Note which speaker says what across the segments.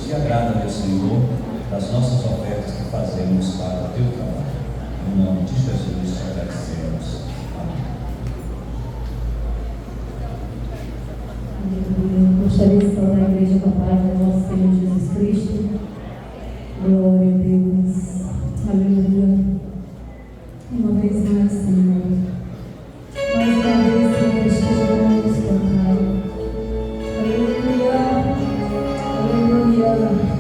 Speaker 1: te agrada, meu Senhor, das nossas ofertas que fazemos para o teu trabalho. Em nome de Jesus, te agradecemos.
Speaker 2: Amém. Gostaria de saudar a igreja com a paz do nosso Senhor Jesus Cristo. Glória a Deus. Aleluia. Uma vez mais, Senhor. Mais uma vez, Senhor, estejamos cantar. Aleluia. Aleluia.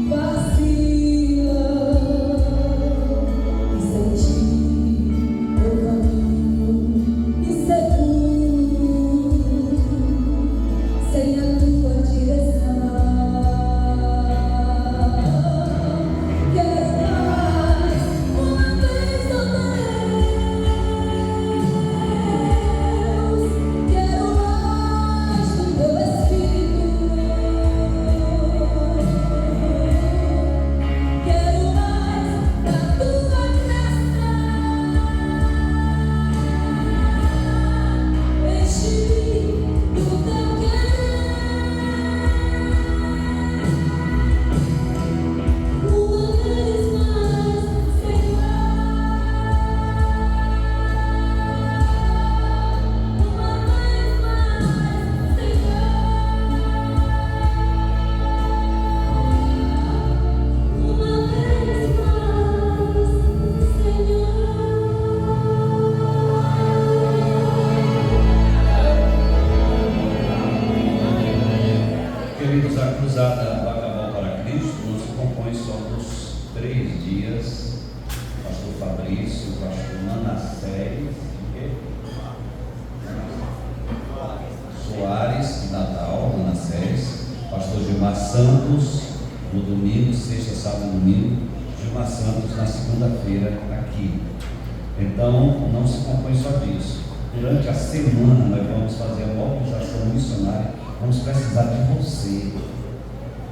Speaker 3: Vacila
Speaker 1: 3 dias, pastor Fabrício, pastor Manassés, Soares, de Natal, Manassés, pastor Gilmar Santos, no domingo, sexta, sábado e domingo, Gilmar Santos na segunda-feira aqui. Então, não se compõe só disso. Durante a semana nós vamos fazer a mobilização missionária, vamos precisar de você.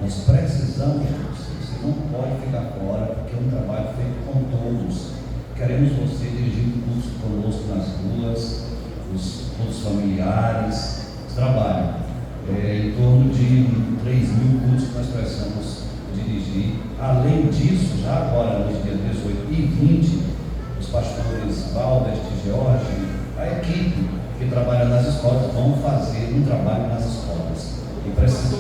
Speaker 1: Nós precisamos de você. Você não pode ficar fora, porque é um trabalho feito com todos. Queremos você dirigindo curso conosco nas ruas, os cultos familiares, trabalho. Em torno de 3.000 cursos que nós precisamos dirigir. Além disso, já agora nos dias 18 e 20, os pastores Valdes, Jorge, a equipe que trabalha nas escolas vão fazer um trabalho nas escolas. E precisa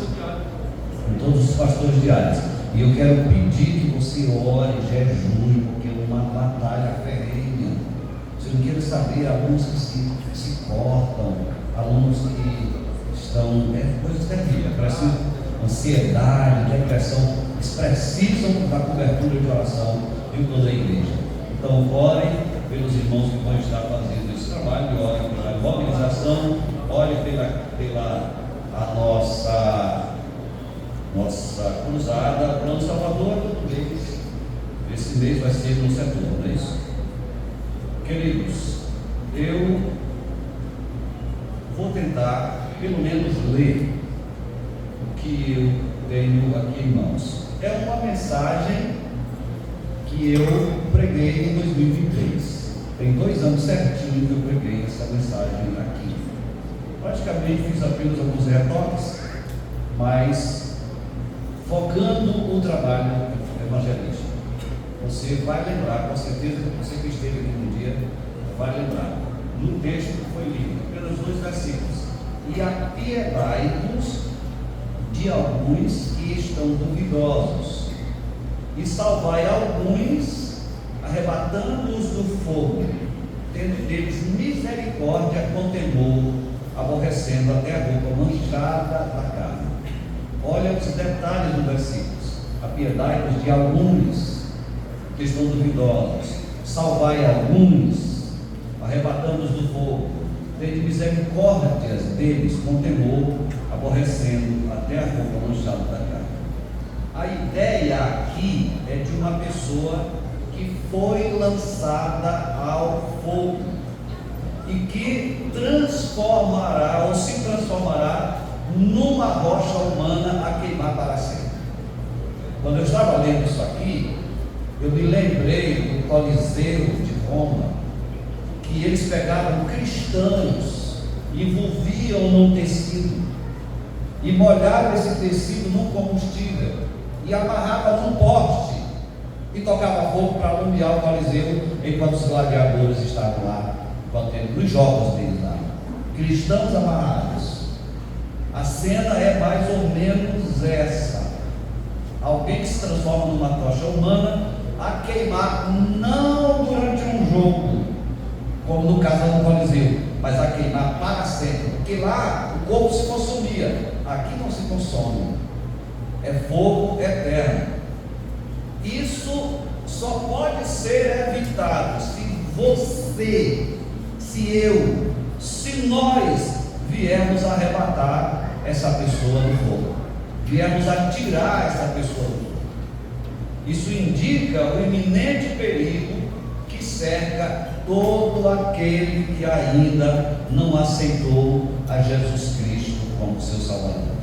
Speaker 1: com todos os pastores diários. E eu quero pedir que você ore, jejue, porque é uma batalha ferrenha. Você não quer saber alunos que se cortam, alunos que estão, coisas terríveis, precisam, ansiedade, depressão, eles precisam da cobertura de oração de toda a igreja. Então, orem pelos irmãos que vão estar fazendo esse trabalho, orem pela mobilização, orem pela a nossa cruzada, Plano Salvador, todo mês. Esse mês vai ser no setor, não é isso? Queridos, eu vou tentar, pelo menos, ler o que eu tenho aqui em mãos. É uma mensagem que eu preguei em 2023. Tem 2 anos certinho que eu preguei essa mensagem aqui. Praticamente fiz apenas alguns retoques, mas focando o trabalho evangelístico. Você vai lembrar, com certeza, você que esteve aqui no dia, vai lembrar. No texto que foi lido, apenas 2 versículos. E apiedai-vos de alguns que estão duvidosos, e salvai alguns, arrebatando-os do fogo, tendo deles misericórdia com temor, aborrecendo até a roupa manchada da carne. Olha os detalhes dos versículos. Apiedai-vos de alguns que estão duvidosos, salvai alguns, arrebatando-os do fogo, tende misericórdias deles com temor, aborrecendo até a roupa manchada da carne. A ideia aqui é de uma pessoa que foi lançada ao fogo e que transformará ou se transformará numa rocha humana a queimar para sempre. Quando eu estava lendo isso aqui, eu me lembrei do Coliseu de Roma, que eles pegavam cristãos, envolviam num tecido e molhavam esse tecido num combustível e amarravam num poste e tocava fogo para alumiar o Coliseu enquanto os gladiadores estavam lá, nos jogos deles lá. Cristãos amarrados. A cena é mais ou menos essa: alguém que se transforma numa tocha humana a queimar, não durante um jogo, como no caso do Coliseu, mas a queimar para sempre, porque lá o corpo se consumia, aqui não se consome, é fogo eterno. Isso só pode ser evitado se você, se eu, se nós viermos arrebatar essa pessoa do fogo, viermos atirar essa pessoa do fogo. Isso indica o iminente perigo que cerca todo aquele que ainda não aceitou a Jesus Cristo como seu Salvador.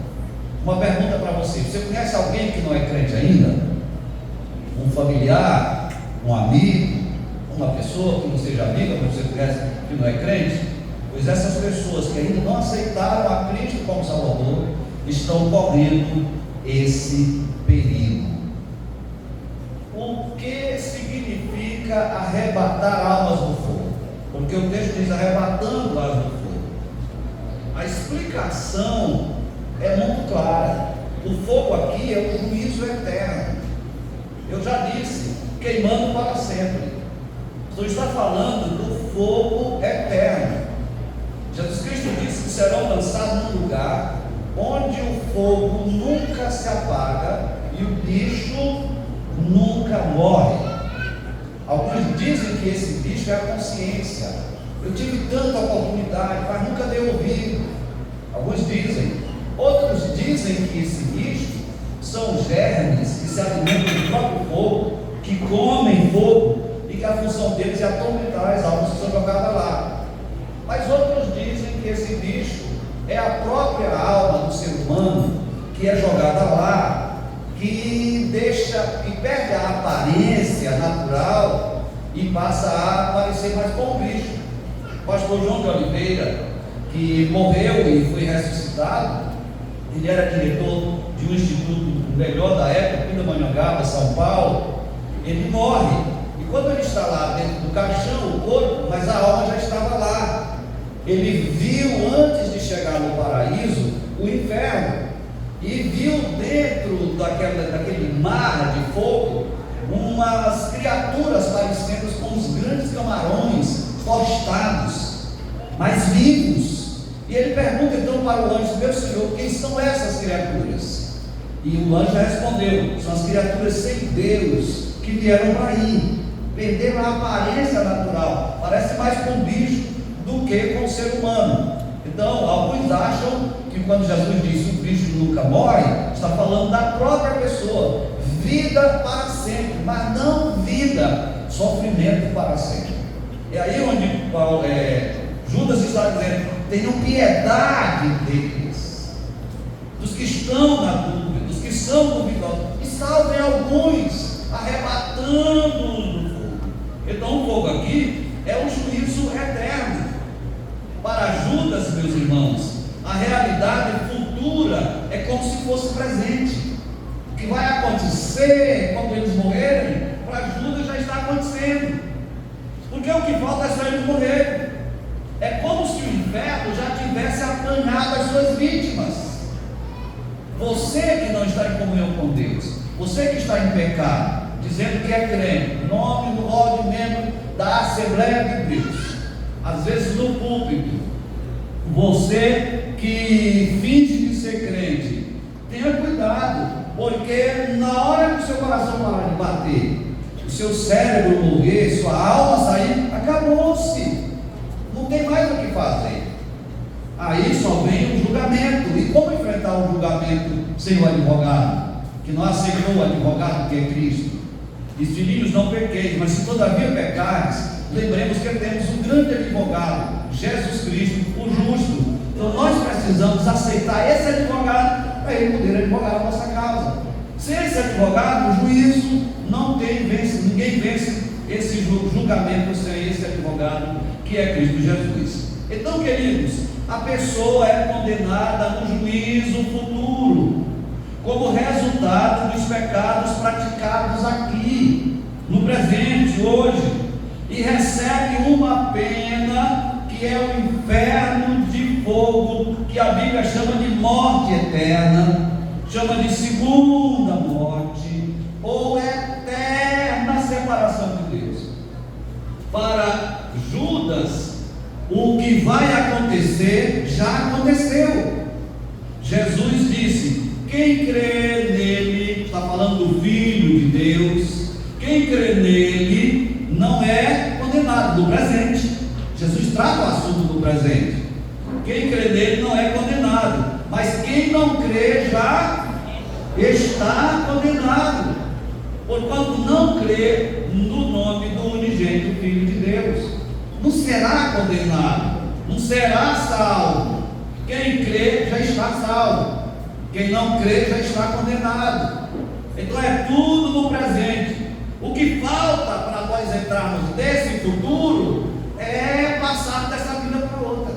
Speaker 1: Uma pergunta para você: você conhece alguém que não é crente ainda? Um familiar, um amigo, uma pessoa que não seja amiga, mas você conhece que não é crente? Pois essas pessoas que ainda não aceitaram a Cristo como Salvador estão correndo esse perigo. O que significa arrebatar almas do fogo? Porque o texto diz arrebatando as do fogo. A explicação é muito clara. O fogo aqui é o juízo eterno. Eu já disse, queimando para sempre. Então está falando do fogo eterno. Jesus Cristo disse que serão lançados num lugar onde o fogo nunca se apaga e o bicho nunca nunca morre. Alguns dizem que esse bicho é a consciência. Eu tive tanta oportunidade, mas nunca dei ouvido. Alguns dizem. Outros dizem que esse bicho são germes que se alimentam do próprio fogo, que comem fogo e que a função deles é atormentar as almas que são jogadas lá. Mas outros dizem que esse bicho é a própria alma do ser humano que é jogada lá, que perde a aparência natural e passa a parecer mais com o bicho. O pastor João de Oliveira, que morreu e foi ressuscitado, ele era diretor de um instituto melhor da época, Pindamonhangaba, São Paulo. Ele morre, e quando ele está lá dentro do caixão, o corpo, mas a alma já estava lá. Ele viu, antes de chegar no paraíso, o inferno, e viu dentro daquele mar de fogo umas criaturas parecidas com os grandes camarões tostados, mas vivos. E ele pergunta então para o anjo: meu Senhor, quem são essas criaturas? E o anjo respondeu: são as criaturas sem Deus que vieram para aí, perderam a aparência natural, parece mais com um bicho do que com o ser humano. Então, alguns acham que quando Jesus disse o bicho nunca morre, está falando da própria pessoa, vida para sempre, mas não vida, sofrimento para sempre. É aí onde Judas está dizendo: tenham piedade deles, dos que estão na dúvida, dos que são duvidosos, e salvem alguns, arrebatando-os do fogo. Então o fogo aqui é o juízo eterno. Para Judas, meus irmãos, a realidade futura é como se fosse presente. O que vai acontecer quando eles morrerem, para Judas já está acontecendo, porque o que falta é só eles morrerem. É como se o inferno já tivesse apanhado as suas vítimas. Você que não está em comunhão com Deus, você que está em pecado, dizendo que é crente, nome no rol de membro da Assembleia de Deus, às vezes no púlpito, você que finge de ser crente, tenha cuidado, porque na hora que o seu coração parar de bater, o seu cérebro morrer, sua alma sair, acabou-se. Não tem mais o que fazer. Aí só vem o julgamento. E como enfrentar o julgamento sem o advogado, que não aceitou o advogado que é Cristo? E filhinhos, não pequeis, mas se todavia pecares, lembremos que temos um grande advogado, Jesus Cristo, o justo. Então nós precisamos aceitar esse advogado para ele poder advogar a nossa causa. Sem esse advogado, o juízo não tem, ninguém vence esse julgamento sem esse advogado, que é Cristo Jesus. Então, queridos, a pessoa é condenada no juízo futuro, como resultado dos pecados praticados aqui, no presente, hoje, e recebe uma pena que é o inferno de fogo, que a Bíblia chama de morte eterna, chama de segunda morte, ou eterna separação de Deus. Para Judas, o que vai acontecer já aconteceu. Jesus disse: quem crê nele, está falando do Filho de Deus, quem crê nele não é condenado, do presente. Jesus trata o assunto do presente. Quem crê nele não é condenado, mas quem não crê já está condenado, porquanto não crê no nome do unigênito Filho de Deus. Não será condenado, não será salvo. Quem crê já está salvo, quem não crê já está condenado. Então é tudo no presente. O que falta para nós entrarmos desse futuro é passar dessa vida para outra.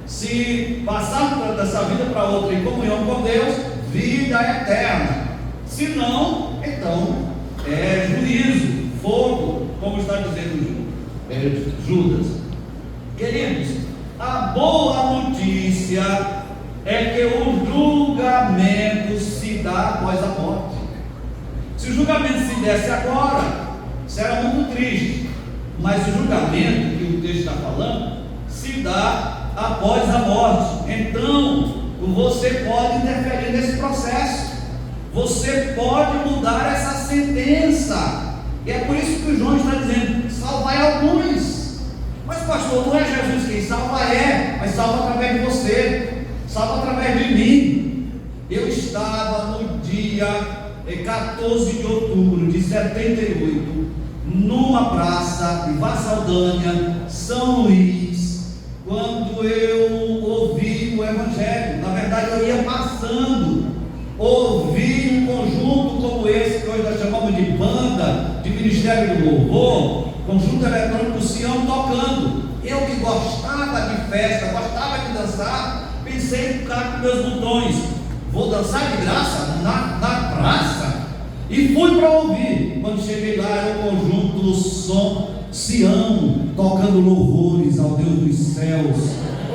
Speaker 1: Se passarmos dessa vida para outra em comunhão com Deus, vida eterna. Se não, então é juízo, fogo, como está dizendo Judas. Queridos, a boa notícia é que o julgamento se dá após a morte. Se o julgamento se desse agora, será muito triste, mas o julgamento que o texto está falando se dá após a morte. Então você pode interferir nesse processo. Você pode mudar essa sentença. E é por isso que o João está dizendo: salvai alguns. Mas pastor, não é Jesus quem salva? Mas salva através de você, salva através de mim. Eu estava no dia 14 de outubro de 78, numa praça de Vassaldanha, São Luís, quando eu ouvi o Evangelho. Na verdade, eu ia passando, ouvi um conjunto como esse, que hoje nós chamamos de banda, de Ministério do Louvor, conjunto eletrônico Sião, tocando. Eu que gostava de festa, gostava de dançar, pensei em ficar com meus botões. Vou dançar de graça na praça. E fui para ouvir. Quando cheguei lá, era o conjunto do som Sião, tocando louvores ao Deus dos céus.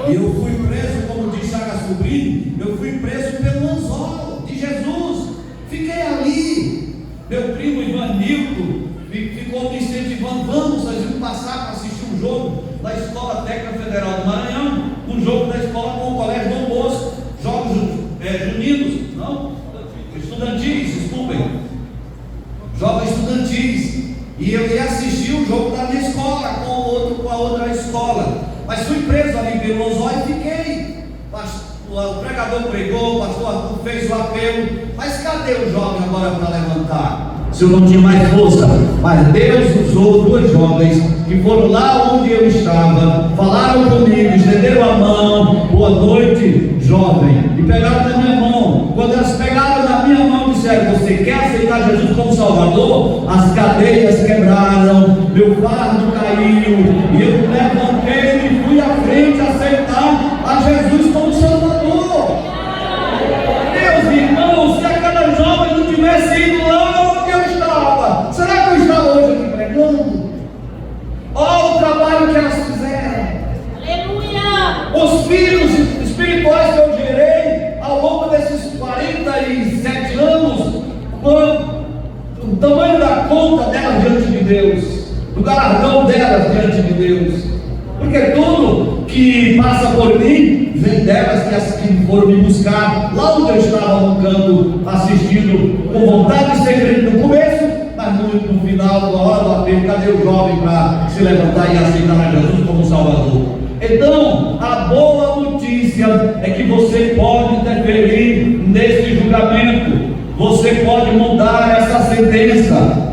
Speaker 1: E eu fui preso, como diz Chagas Sobrinho, eu fui preso pelo anzol de Jesus. Fiquei ali. Meu primo Ivanildo ficou me incentivando: vamos, nós vamos passar para assistir um jogo da Escola Técnica Federal do Maranhão, um jogo da escola com o Colégio Dom Bosco, jogos juninos, não, estudantis, desculpem, jogos estudantis. E eu ia assistir o jogo da minha escola com a outra escola, mas fui preso ali pelo anzol e fiquei. O pregador pregou, o pastor Arthur fez o apelo, mas cadê o jovem agora para levantar? Se eu não tinha mais força, mas Deus usou duas jovens que foram lá onde eu estava, falaram comigo, estenderam a mão: boa noite, jovem, e pegaram na minha mão. Quando elas pegaram na minha mão, disseram: você quer aceitar Jesus como Salvador? As cadeias quebraram, meu fardo caiu, e eu levantei e fui à frente aceitar a Jesus como Salvador. Meus irmãos, se aquelas jovens não tivessem ido lá onde eu estava, será que eu estava hoje aqui pregando? Olha o trabalho que elas fizeram. Aleluia! Os filhos espirituais que eu gerei ao longo desses 47 anos, o tamanho da conta delas diante de Deus, do galardão delas diante de Deus, porque tudo que passa por mim vem delas, que as que foram me buscar lá onde eu estava no canto, assistindo com vontade de ser crente no começo, mas no final, na hora do apelo, cadê o jovem para se levantar e aceitar a Jesus como Salvador? Então, a boa notícia é que você pode interferir nesse julgamento, você pode mudar essa sentença.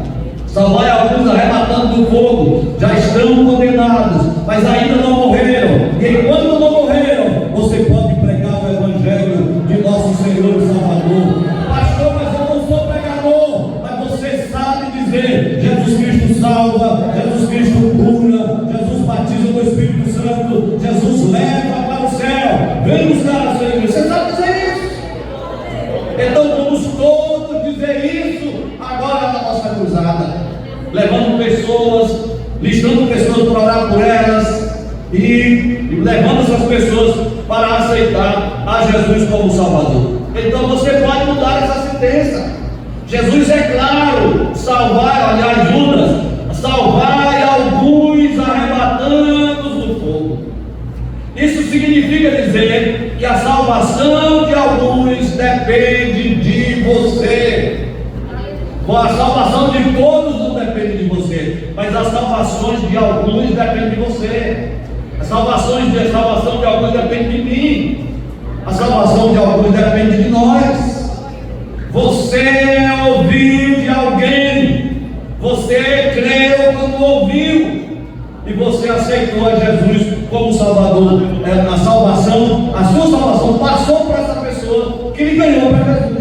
Speaker 1: Salvar alguns arrebatando do fogo, já estão condenados, mas ainda não morreram. E enquanto não morreram, você pode pregar o Evangelho de nosso Senhor e Salvador. Pastor, mas eu não sou pregador. Mas você sabe dizer: Jesus Cristo salva, Jesus Cristo cura, Jesus batiza no Espírito Santo, Jesus leva para o céu. Vem buscar a sua igreja. Você sabe dizer isso? Então vamos todos dizer isso agora na nossa cruzada, levando pessoas, listando pessoas para orar por elas e levando essas pessoas para aceitar a Jesus como Salvador. Então você pode mudar essa sentença. Jesus é claro: salvar, aliás, Judas, salvar alguns arrebatados do fogo. Isso significa dizer que a salvação de alguns depende de você. A salvação de todos não depende de você, mas as salvações de alguns dependem de você. A salvação de alguns depende de mim. A salvação de alguns depende de nós. Você ouviu de alguém, você creu quando ouviu, e você aceitou a Jesus como Salvador. A salvação, a sua salvação passou para essa pessoa que lhe ganhou para Jesus.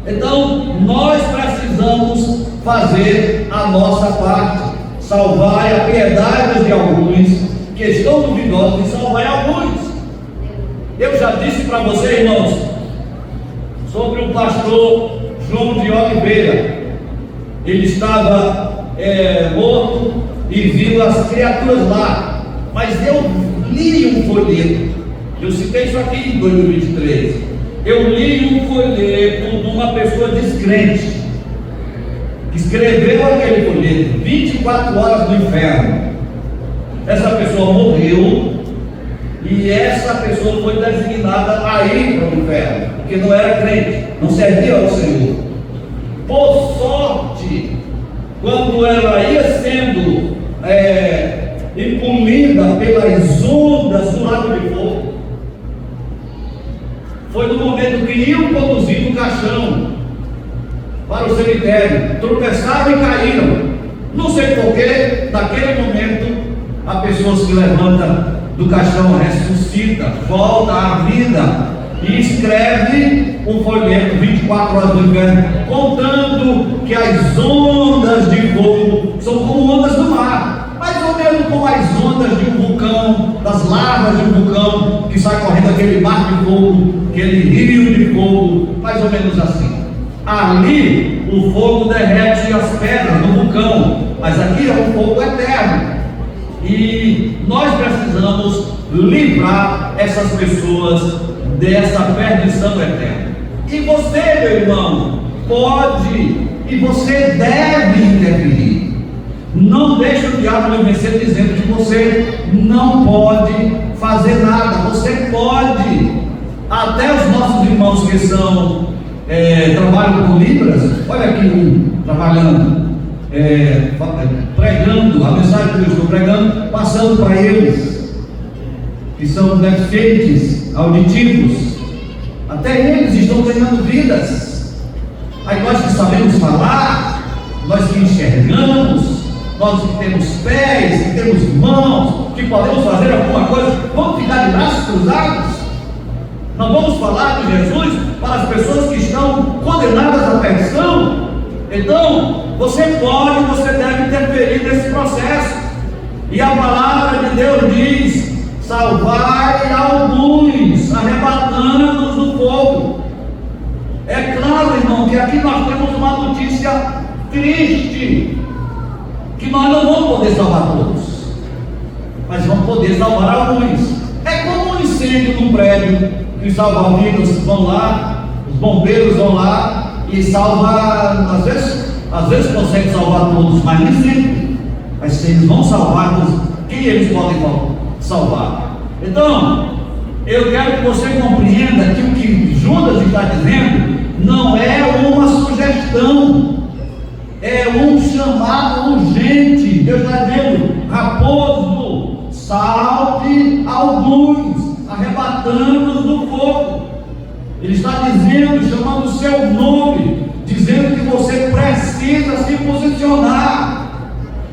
Speaker 1: Então, nós precisamos fazer a nossa parte, salvar a piedade de alguns que estão duvidosos, e salvar alguns. Eu já disse para vocês, irmãos, sobre o pastor João de Oliveira. Ele estava morto e viu as criaturas lá, mas eu li um folheto, eu citei isso aqui em 2023. Eu li um folheto de uma pessoa descrente, que escreveu aquele folheto, 24 horas no inferno. Essa pessoa morreu E essa pessoa foi designada a ir para o inferno, porque não era crente, não servia ao Senhor. Por sorte, quando ela ia sendo impungida pelas ondas do lago de fogo, foi no momento que iam conduzindo o caixão para o cemitério, tropeçaram e caíram. Não sei porquê, naquele momento a pessoa se levanta do caixão, ressuscita, volta à vida e escreve um folheto, 24 horas do inferno, contando que as ondas de fogo são como ondas do mar, mais ou menos como as ondas de um vulcão, das lavas de um vulcão que sai correndo aquele mar de fogo, aquele rio de fogo, mais ou menos assim. Ali o fogo derrete as pedras do vulcão, mas aqui é um fogo eterno. E nós precisamos livrar essas pessoas dessa perdição eterna. E você, meu irmão, pode e você deve interferir. Não deixe o diabo lhe vencer dizendo que você não pode fazer nada. Você pode. Até os nossos irmãos que são trabalham com Libras, olha aqui um trabalhando, pregando a mensagem que eu estou pregando, passando para eles que são deficientes auditivos. Até eles estão ganhando vidas. Aí nós que sabemos falar, nós que enxergamos, nós que temos pés, que temos mãos, que podemos fazer alguma coisa, vamos ficar de braços cruzados? Não vamos falar de Jesus para as pessoas que estão condenadas à perdição? Então, você pode, você deve interferir nesse processo. E a palavra de Deus diz: salvai alguns, arrebatando-os do fogo. É claro, irmão, que aqui nós temos uma notícia triste, que nós não vamos poder salvar todos, mas vamos poder salvar alguns. É como um incêndio num prédio, que os salva-vidas vão lá, os bombeiros vão lá e salvam, às vezes conseguem salvar todos, mas nem sempre. Mas se eles vão salvar, quem eles podem salvar? Então, eu quero que você compreenda que o que Judas está dizendo não é uma sugestão, é um chamado urgente. Deus está dizendo: Raposo, salve alguns, arrebatando-os do fogo. Ele está dizendo, chamando o seu nome, dizendo que você precisa se posicionar.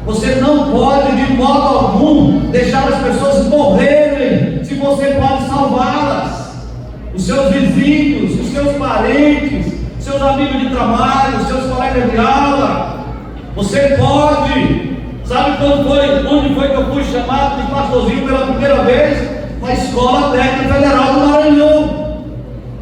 Speaker 1: Você não pode de modo algum deixar as pessoas morrerem, se você pode salvá-las. Os seus vizinhos, os seus parentes, seus amigos de trabalho, seus colegas de aula, você pode. Sabe onde foi que eu fui chamado de pastorzinho pela primeira vez? Na Escola Técnica Federal do Maranhão.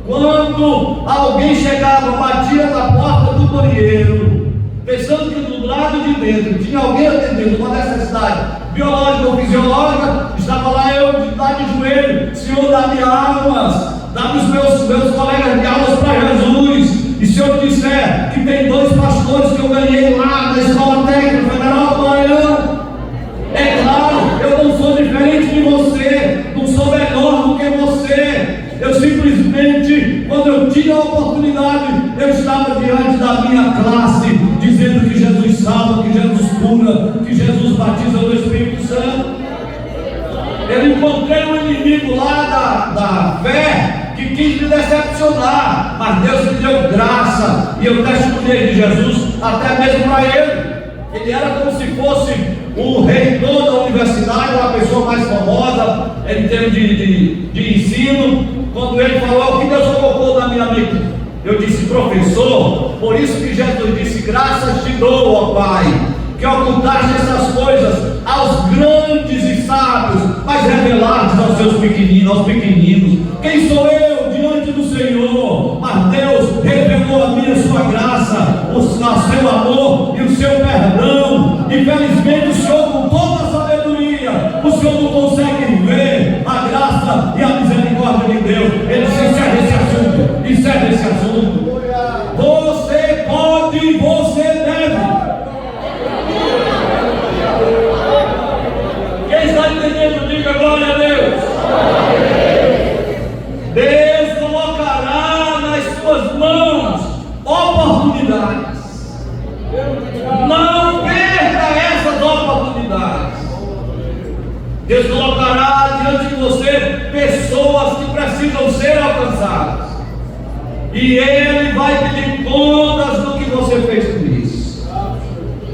Speaker 1: Quando alguém chegava, batia na porta do banheiro, pensando que do lado de dentro tinha alguém atendendo uma necessidade biológica ou fisiológica, estava lá eu de dar de joelho: Senhor, dá-me almas, dá-me os meus colegas de aulas para Jesus. E se eu disser que tem 2 pastores que eu ganhei lá na Escola Técnica Federal do Maranhão, é claro, eu não sou diferente de você, não sou melhor do que você. Eu simplesmente, quando eu tinha a oportunidade, eu estava diante da minha classe, dizendo que Jesus salva, que Jesus cura, que Jesus batiza no Espírito Santo. Eu encontrei um inimigo lá da fé que quis me decepcionar, mas Deus me deu graça e eu testemunhei de Jesus até mesmo para ele. Ele era como se fosse o reitor da universidade, uma pessoa mais famosa em termos de ensino. Quando ele falou: o que Deus colocou na minha mente? Eu disse: professor, por isso que Jesus disse: graças te dou, ó Pai, que ocultaste essas coisas aos grandes e sábios, mas revelaste aos seus pequeninos, aos pequeninos. Quem sou eu diante do Senhor? Mas Deus revelou a mim a sua graça, o seu amor e o seu perdão. Infelizmente o Senhor, com toda a sabedoria, o Senhor não consegue ver a graça e a misericórdia de Deus. Ele disse: encerra esse assunto. Você pode e você deve. Quem está entendendo, diga glória a Deus. Não perca essas oportunidades. Deus colocará diante de você pessoas que precisam ser alcançadas, e Ele vai pedir contas do que você fez com isso.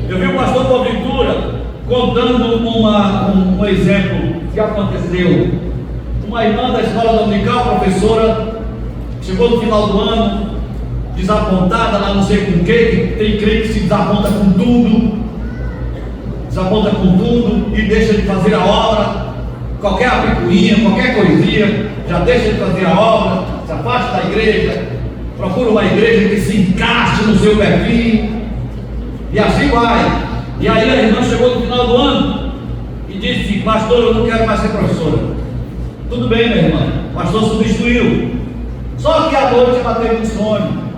Speaker 1: Eu vi o pastor Boaventura contando um exemplo que aconteceu. Uma irmã da escola dominical, professora, chegou no final do ano desapontada, lá não sei com o que, tem crente que se desaponta com tudo, e deixa de fazer a obra, qualquer apicuinha, qualquer coisinha, já deixa de fazer a obra, se afasta da igreja, procura uma igreja que se encaixe no seu perfil, e assim vai. E aí a irmã chegou no final do ano e disse: pastor, eu não quero mais ser professora. Tudo bem, minha irmã, o pastor substituiu. Só que à noite ela teve um sonho.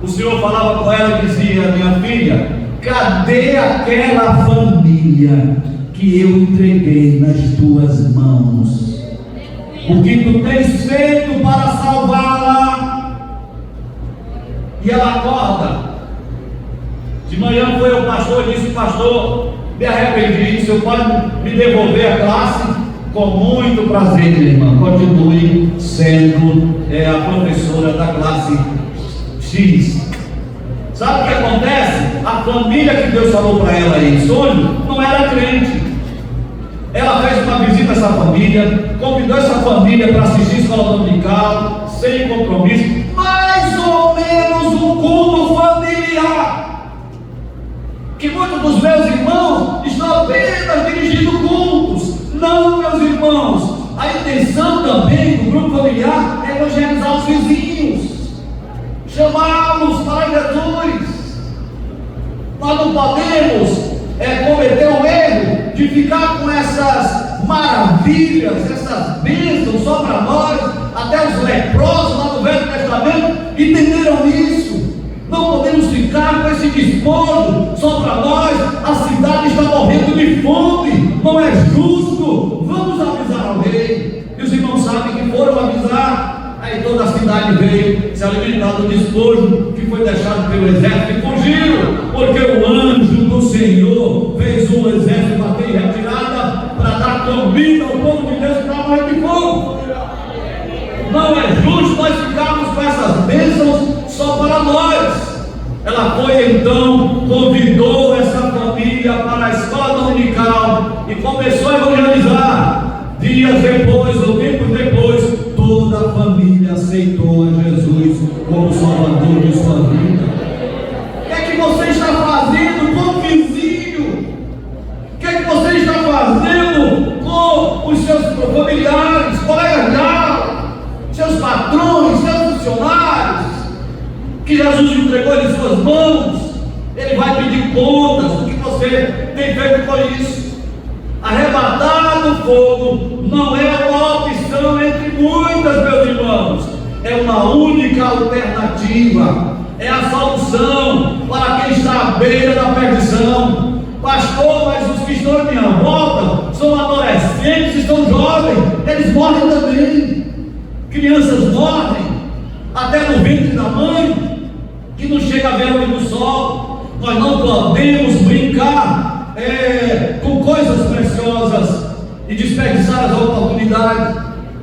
Speaker 1: O Senhor falava com ela e dizia: minha filha, cadê aquela família que eu entreguei nas tuas mãos? O que tu tens feito para salvá-la? E ela acorda. De manhã foi ao pastor e disse: pastor, me arrependi, o senhor pode me devolver a classe? Com muito prazer, minha irmã, continue sendo a professora da classe X. Sabe o que acontece? A família que Deus falou para ela em sonho não era crente. Ela fez uma visita a essa família, convidou essa família para assistir a escola dominical, sem compromisso, mais ou menos um culto familiar, que muitos dos meus irmãos estão apenas dirigindo cultos. Não, meus irmãos, a intenção também do grupo familiar é evangelizar os vizinhos, chamá-los para Jesus. Nós não podemos cometer o erro de ficar com essas maravilhas, essas bênçãos só para nós. Até os leprosos lá no Velho Testamento entenderam isso. Não podemos ficar com esse despojo só para nós. A cidade está morrendo de fome, não é justo. Vamos avisar ao rei. E os irmãos sabem que foram avisar. Aí toda a cidade veio se alimentar do despojo que foi deixado pelo exército e fugiram, porque o anjo do Senhor fez um exército bater em retirada para dar comida ao povo de Deus que estava morrendo de fome. Não é justo nós ficarmos com essas bênçãos só para nós. Ela foi então, convidou essa família para a escola dominical e começou a evangelizar. Dias depois, ou tempos depois, toda a família aceitou a Jesus como Salvador de sua vida. O que é que você está fazendo com o vizinho? O que é que você está fazendo com os seus familiares, colegas de aula, seus patrões, seus funcionários, que Jesus entregou em suas mãos? Ele vai pedir contas do que você tem feito com isso. Arrebatar do fogo não é uma opção entre muitas, meus irmãos, é uma única alternativa, é a solução para quem está à beira da perdição. Pastor, mas os que estão à minha volta são adolescentes, estão jovens, eles morrem também. Crianças morrem até no ventre da mãe, que não chega a ver a luz do sol. Nós não podemos brincar com coisas preciosas e desperdiçar as oportunidades.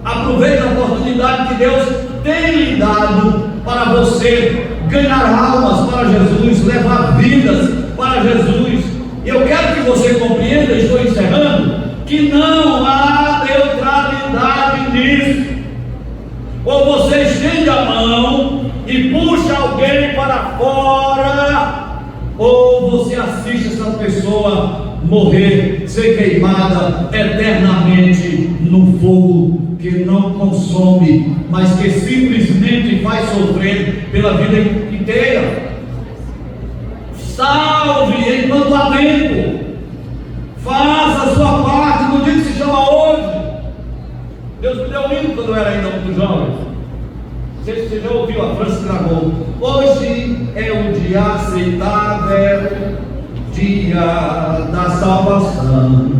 Speaker 1: Aproveite a oportunidade que Deus tem lhe dado para você ganhar almas para Jesus, levar vidas para Jesus. E eu quero que você compreenda, estou encerrando, que não há neutralidade nisso. Ou você estende a mão e puxa alguém para fora, ou você assiste essa pessoa morrer, ser queimada eternamente no fogo que não consome, mas que simplesmente faz sofrer pela vida inteira. Salve enquanto há tempo, faça a sua parte no dia que se chama hoje. Deus me deu um hino quando eu era ainda muito jovem. Não sei se você já ouviu, a França gravou: hoje é um dia aceitável, dia da salvação.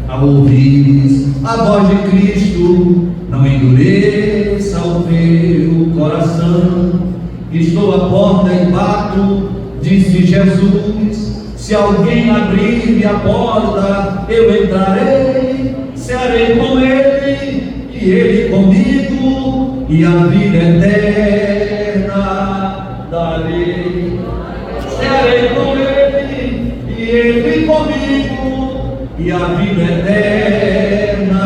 Speaker 1: Ao ouvires a voz de Cristo, não endureça o teu coração. Estou à porta e bato, Disse Jesus: se alguém abrir-me a porta, eu entrarei, cearei com ele, e ele comigo, e a vida eterna darei. Cearei com ele, e ele comigo, e a vida eterna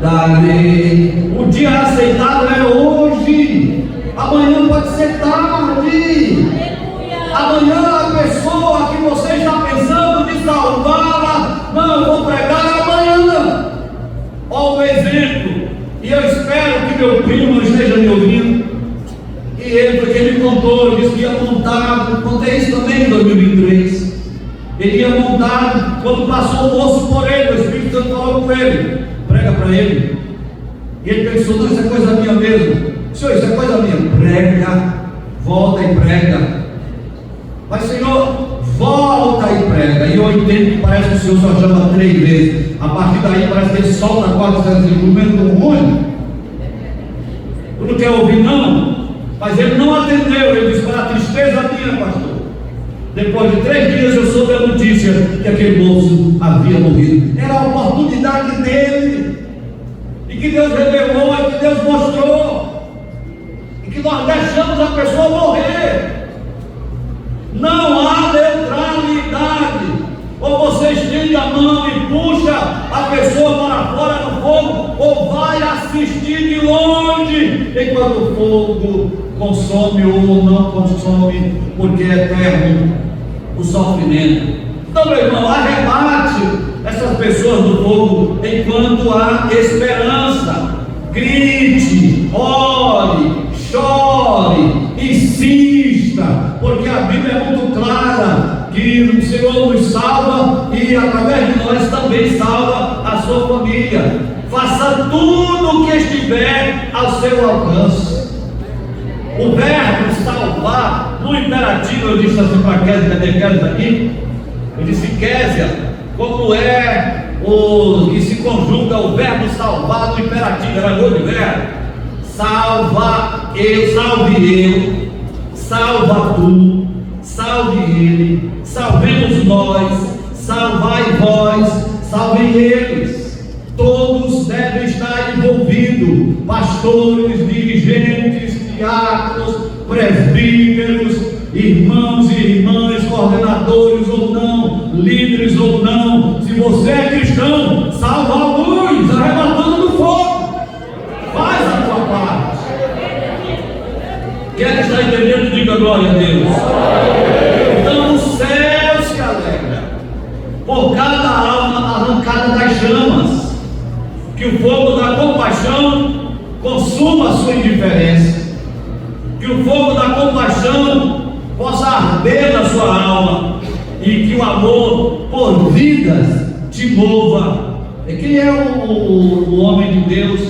Speaker 1: darei. O dia aceitável é hoje, amanhã pode ser tarde. Amanhã a pessoa que você está pensando de salvá-la, não, eu vou pregar amanhã. Olha o exemplo, e eu espero que meu primo esteja me ouvindo. E ele, porque ele contou, ele disse que ia montado, contei isso também em 2003. Ele ia montado, quando passou o moço por ele, o Espírito Santo falou com ele: prega para ele. E ele pensou: não, isso é coisa minha mesmo. Senhor, isso é coisa minha. Prega, volta e prega. Mas, Senhor, volta e prega. E eu entendo que parece que o Senhor só chama 3 vezes. A partir daí parece que ele solta 4 vezes no momento ruim. Tu não quer ouvir, não? Mas ele não atendeu. Ele disse: para a tristeza minha, pastor, depois de 3 dias eu soube a notícia que aquele moço havia morrido. Era a oportunidade dele, e que Deus revelou, e que Deus mostrou, e que nós deixamos a pessoa morrer. Não há neutralidade. Ou você estende a mão e puxa a pessoa para fora do fogo, ou vai assistir de longe enquanto o fogo consome ou não consome, porque é eterno o sofrimento. Então, meu irmão, arrebate essas pessoas do fogo enquanto há esperança. Grite, ore, chore, insista, porque a Bíblia é muito clara que o Senhor nos salva e através de nós também salva a sua família. Faça tudo o que estiver ao seu alcance. O verbo salvar, no imperativo, eu disse assim para Kézia: cadê Kézia aqui? Eu disse: Kézia, como é o que se conjuga o verbo salvar no imperativo? Era gol de verbo. Salva eu, salve eu, salva tu, salve ele, salvemos nós, salvai vós, salvem eles. Todos devem estar envolvidos: pastores, dirigentes, diáconos, presbíteros, irmãos e irmãs, coordenadores ou não, líderes ou não. Se você é cristão, salva a luz, arrebatando do fogo. Faz a tua parte. Quem é que está entendendo? Diga glória a Deus. Então o céu se alegra por cada alma arrancada das chamas. Que o fogo da compaixão consuma a sua indiferença. Que o fogo da compaixão possa arder na sua alma. E que o amor por vidas te mova. E quem é o homem de Deus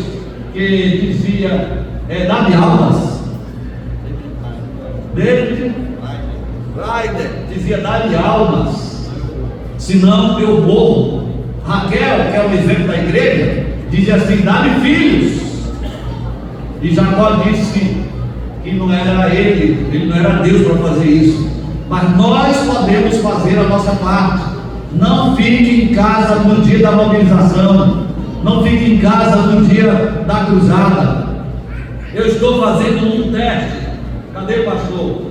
Speaker 1: que dizia: dá-me almas? David Ryder dizia: dá-me almas, senão eu morro. Raquel, que é um exemplo da igreja, dizia assim: dá-me filhos. E Jacó disse que não era ele não era Deus para fazer isso, mas nós podemos fazer a nossa parte. Não fique em casa no dia da mobilização, não fique em casa no dia da cruzada. Eu estou fazendo um teste. Cadê o pastor?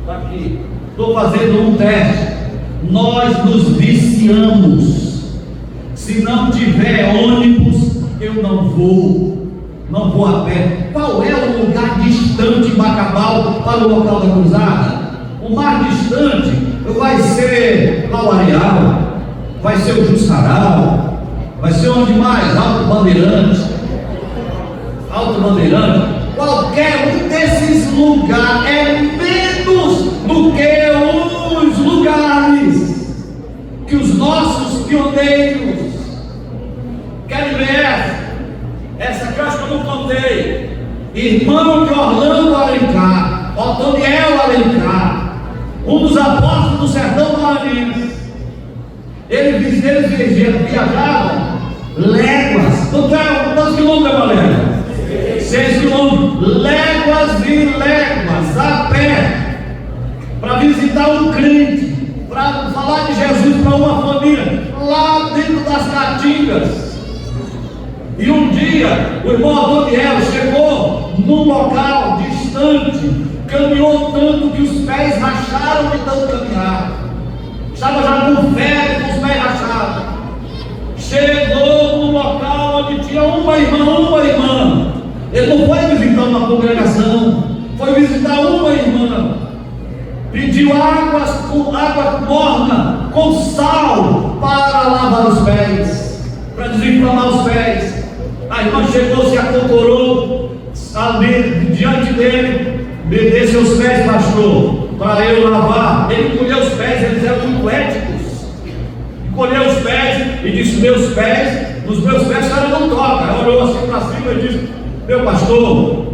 Speaker 1: Está aqui. Estou fazendo um teste. Nós nos viciamos. Se não tiver ônibus, eu não vou a pé. Qual é o lugar distante em Bacabal para o local da cruzada? O mais distante vai ser o Areal, vai ser o Jussaral, vai ser onde mais? Alto Bandeirante. Qualquer um desses lugares é menos do que os lugares que os nossos pioneiros querem ver. Essa que eu acho que eu não contei. Irmão de Orlando Alencar, Otoniel Alencar, um dos apóstolos do sertão maranhense. Eles viajavam léguas. Quantos quilômetros é uma légua? 6 quilômetros. Léguas e léguas a pé para visitar um crente, para falar de Jesus para uma família lá dentro das Caatingas. E um dia o irmão Adoniel chegou num local distante, caminhou tanto que os pés racharam de tanto caminhar, estava já com febre, com os pés rachados. Chegou no local onde tinha uma irmã. Ele não foi visitar uma congregação, foi visitar uma irmã. Pediu água morna com sal para lavar os pés, para desinflamar os pés. A irmã chegou, se acocorou ali diante dele. Me dê seus pés, pastor, para eu lavar. Ele colheu os pés, eles eram muito éticos. Colheu os pés e disse: nos meus pés o cara não toca. Ela olhou assim para cima e disse: meu pastor,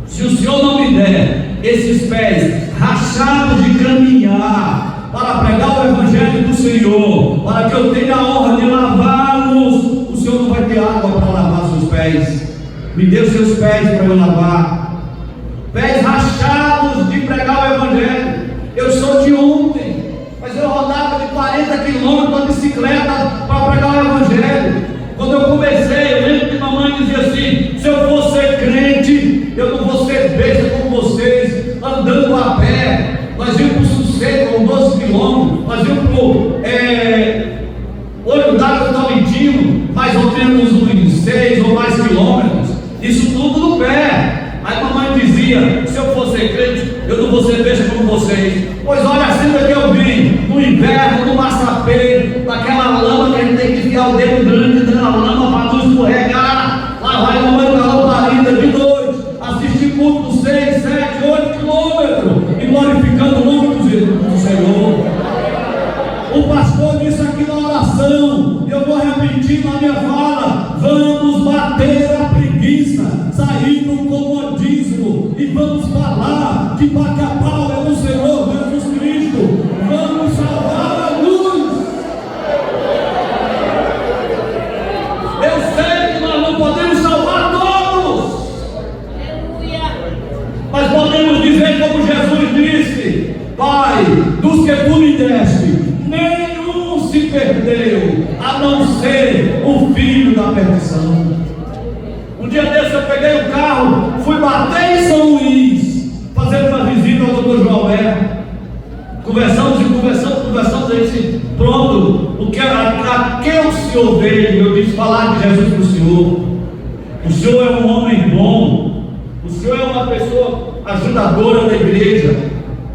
Speaker 1: se o senhor não me der esses pés rachados de caminhar para pregar o evangelho do Senhor, para que eu tenha a honra de lavá-los, o senhor não vai ter água para lavar seus pés. Me dê os seus pés para eu lavar. Pés rachados de pregar o evangelho. Eu sou de ontem, mas eu rodava de 40 quilômetros de bicicleta para pregar o evangelho. Quando eu comecei, eu lembro que mamãe dizia assim: se eu for ser crente, eu não vou ser besta como vocês, andando a pé. Nós íamos para o Sossego com 12 quilômetros, nós íamos para o Olho d'Água do Tolentino, mais ou menos uns 6 ou mais quilômetros, isso tudo no pé. Aí mamãe dizia: se eu for ser crente, eu não vou ser besta como vocês. Pois olha a cena que eu vi no inverno, no maçapeiro, naquela lama que a gente tem que enfiar o dedo grande dentro da lama para não escorregar. Lá vai mamãe com a lamparina de noite, assistir culto 6, 7, 8 quilômetros e glorificando o nome do Senhor. O pastor disse aqui na oração, eu vou repetir na minha fala: vamos bater a preguiça, sair do comodismo e vamos falar que Bacabal é do Senhor Jesus Cristo. Vamos salvar a luz. Eu sei que nós não podemos salvar todos, mas podemos dizer como Jesus disse: Pai, dos que tu me deste, nenhum se perdeu, a não ser o filho da perdição. Um dia desse eu peguei o carro, fui bater em São Luís, fazendo uma visita ao doutor João Alberto. Conversamos, ele disse: pronto, a que o senhor veio? Eu disse: falar de Jesus para o senhor. O senhor é um homem bom, o senhor é uma pessoa ajudadora da igreja.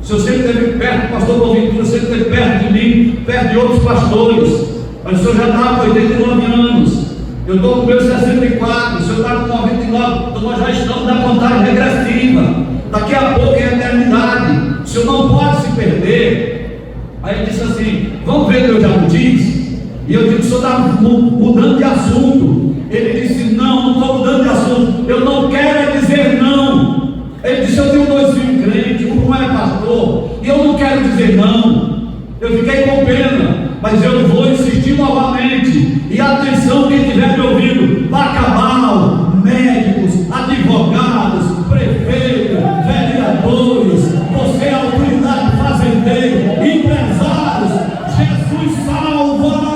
Speaker 1: O senhor sempre esteve perto do pastor Boaventura, sempre esteve perto de mim, perto de outros pastores, mas o senhor já está com 89 anos. Eu estou com meus 64, o senhor está com 99, então nós já estamos na contagem regressiva. Daqui a pouco é a eternidade, o senhor não pode se perder. Aí ele disse assim: vamos ver meu jabutis? E eu disse: o senhor está mudando de assunto. Ele disse: não estou mudando de assunto, eu não quero dizer não. Ele disse: eu tenho 2 filhos crentes, um é pastor, e eu não quero dizer não. Eu fiquei com pena, mas eu vou insistir novamente. E atenção, quem estiver me ouvindo: Bacabal, médicos, advogados, prefeitos, vereadores, você é autoridade fazendeira, empresários, Jesus salva!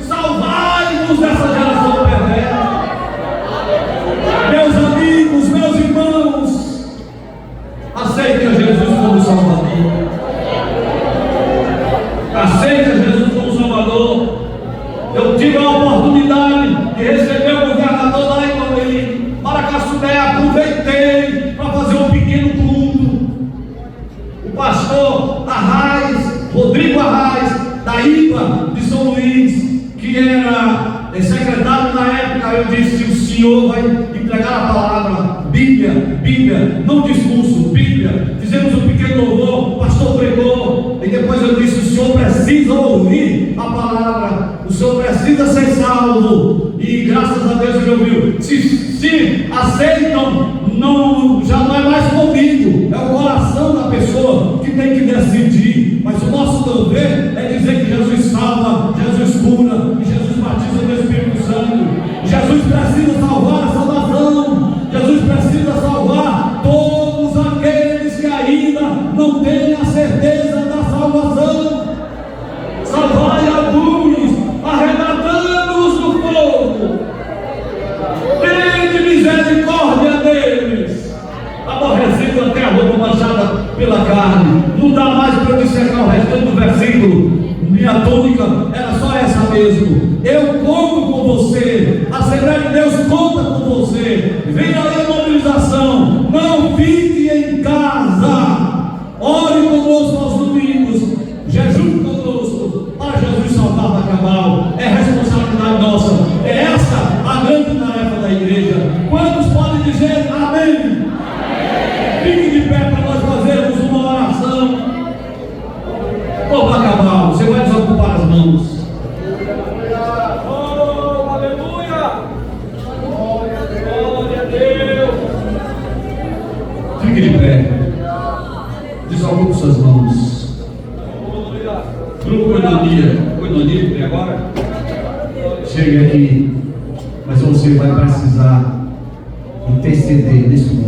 Speaker 1: Salvai-nos dessa geração perversa. Meus amigos, meus irmãos, aceitem a Jesus como Salvador. Aceitem a Jesus como Salvador. Eu tive a oportunidade de receber o governador lá em Maracaçubé. Aproveitei para fazer um pequeno culto. O pastor Arraes, Rodrigo Arraes, da IPA de São Luís, que era secretário na época, eu disse: o senhor vai entregar a palavra não discurso, Bíblia. Fizemos um pequeno louvor, o pastor pregou, e depois eu disse: o senhor precisa ouvir a palavra, o senhor precisa ser salvo. E graças a Deus ele ouviu. Se aceitam, já não é mais comigo, é o coração da pessoa que tem que decidir. Mas o nosso dever é dizer que Jesus salva, Jesus cura, e Jesus batiza no Espírito Santo. Jesus precisa salvar a salvação. Jesus precisa salvar todos aqueles que ainda não têm a certeza da salvação. Salvai alguns, arrebatando-os do fogo. Tende misericórdia deles. Aborrecido até a roupa manchada pela carne. Não dá mais para eu dissecar o restante do versículo. Minha túnica era só essa mesmo. Eu conto com você. A Assembleia de Deus conta com você. Venha aí a mobilização. Não fique em casa. Ore conosco aos domingos. Jejum conosco. Para Jesus salvar Bacabal. É responsabilidade nossa. É essa a grande tarefa da igreja. Quantos podem dizer amém? Amém. Fique de pé para nós fazermos uma oração. Ô Bacabal, você vai desocupar as mãos. Oh, aleluia! Glória a Deus! Fique de pé. Desocupe suas mãos. Grupo Coinonia, vem agora. Chegue aqui. Mas você vai precisar interceder nesse momento.